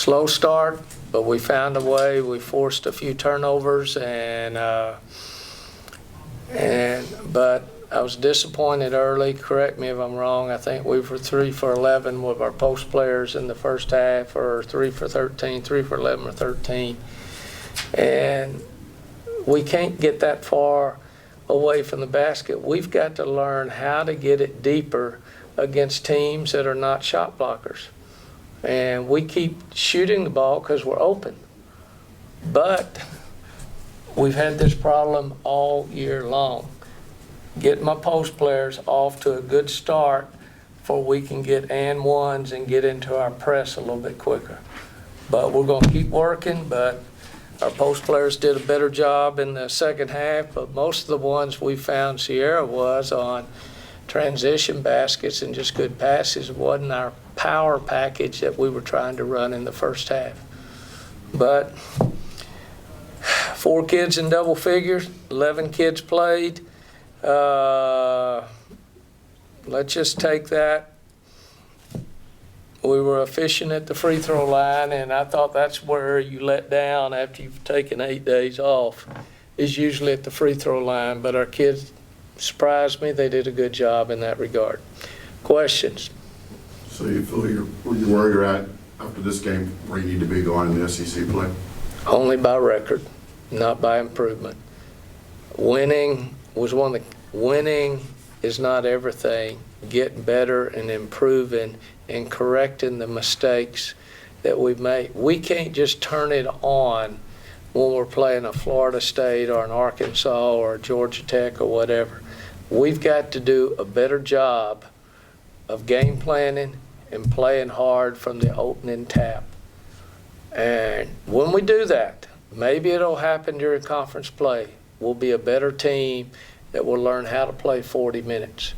slow start, but we found a way. We forced a few turnovers, but I was disappointed early. Correct me if I'm wrong. I think we were 3 for 11 with our post players in the first half, or 3 for 13, 3 for 11 or 13. And we can't get that far away from the basket. We've got to learn how to get it deeper against teams that are not shot blockers. And we keep shooting the ball because we're open. But we've had this problem all year long. Get my post players off to a good start before we can get and ones and get into our press a little bit quicker. But we're going to keep working, but our post players did a better job in the second half, but most of the ones we found Sierra was on transition baskets and just good passes. It wasn't our power package that we were trying to run in the first half. But 4 kids in double figures, 11 kids played. Let's just take that. We were efficient at the free throw line, and I thought that's where you let down after you've taken 8 days off, is usually at the free throw line. But our kids surprised me. They did a good job in that regard. Questions? So you feel where you're at after this game, where you need to be going in the SEC play? Only by record, not by improvement. Winning is not everything. Getting better and improving and correcting the mistakes that we've made. We can't just turn it on when we're playing a Florida State or an Arkansas or a Georgia Tech or whatever. We've got to do a better job of game planning and playing hard from the opening tap. And when we do that, maybe it'll happen during conference play. We'll be a better team that will learn how to play 40 minutes.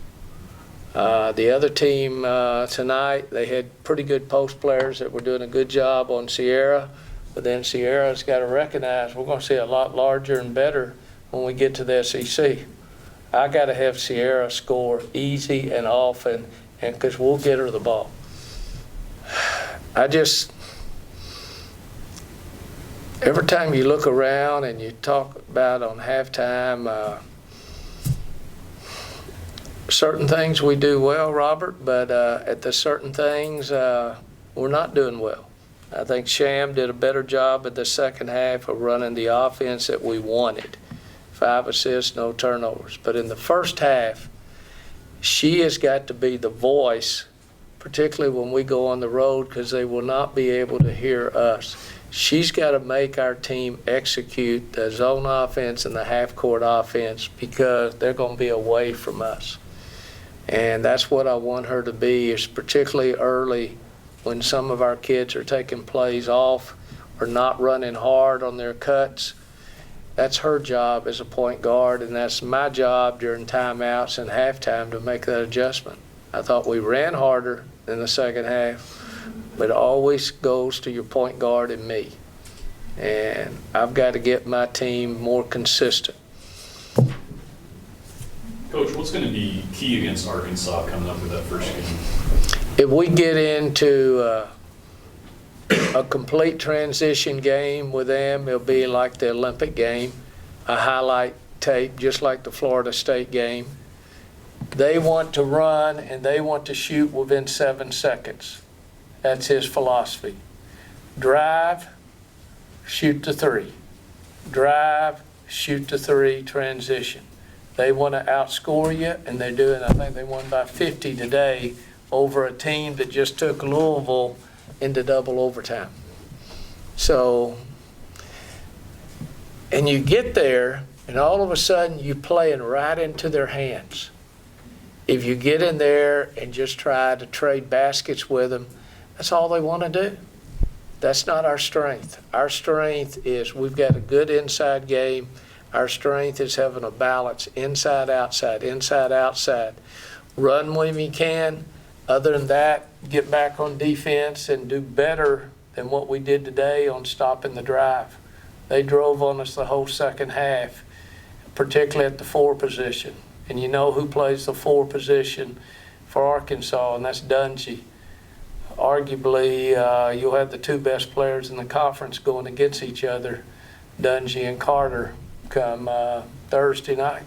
The other team tonight, they had pretty good post players that were doing a good job on Sierra, but then Sierra's got to recognize we're going to see a lot larger and better when we get to the SEC. I got to have Sierra score easy and often, and because we'll get her the ball. Every time you look around and you talk about on halftime, certain things we do well, Robert, but at the certain things we're not doing well. I think Sham did a better job at the second half of running the offense that we wanted. 5 assists, no turnovers. But in the first half, she has got to be the voice, particularly when we go on the road, because they will not be able to hear us. She's got to make our team execute the zone offense and the half-court offense because they're going to be away from us. And that's what I want her to be, is particularly early when some of our kids are taking plays off or not running hard on their cuts. That's her job as a point guard, and that's my job during timeouts and halftime to make that adjustment. I thought we ran harder in the second half, but it always goes to your point guard and me. And I've got to get my team more consistent. Coach, what's going to be key against Arkansas coming up with that first game? If we get into a complete transition game with them, it'll be like the Olympic game, a highlight tape, just like the Florida State game. They want to run and they want to shoot within 7 seconds. That's his philosophy. Drive, shoot to 3. Drive, shoot to 3, transition. They want to outscore you, and they're doing, I think they won by 50 today over a team that just took Louisville into double overtime. So, and you get there, and all of a sudden you're playing right into their hands. If you get in there and just try to trade baskets with them, that's all they want to do. That's not our strength. Our strength is we've got a good inside game. Our strength is having a balance inside, outside. Run when you can. Other than that, get back on defense and do better than what we did today on stopping the drive. They drove on us the whole second half, particularly at the 4 position. And you know who plays the 4 position for Arkansas, and that's Dungy. arguably, you'll have the two best players in the conference going against each other, Dungy and Carter, come Thursday night.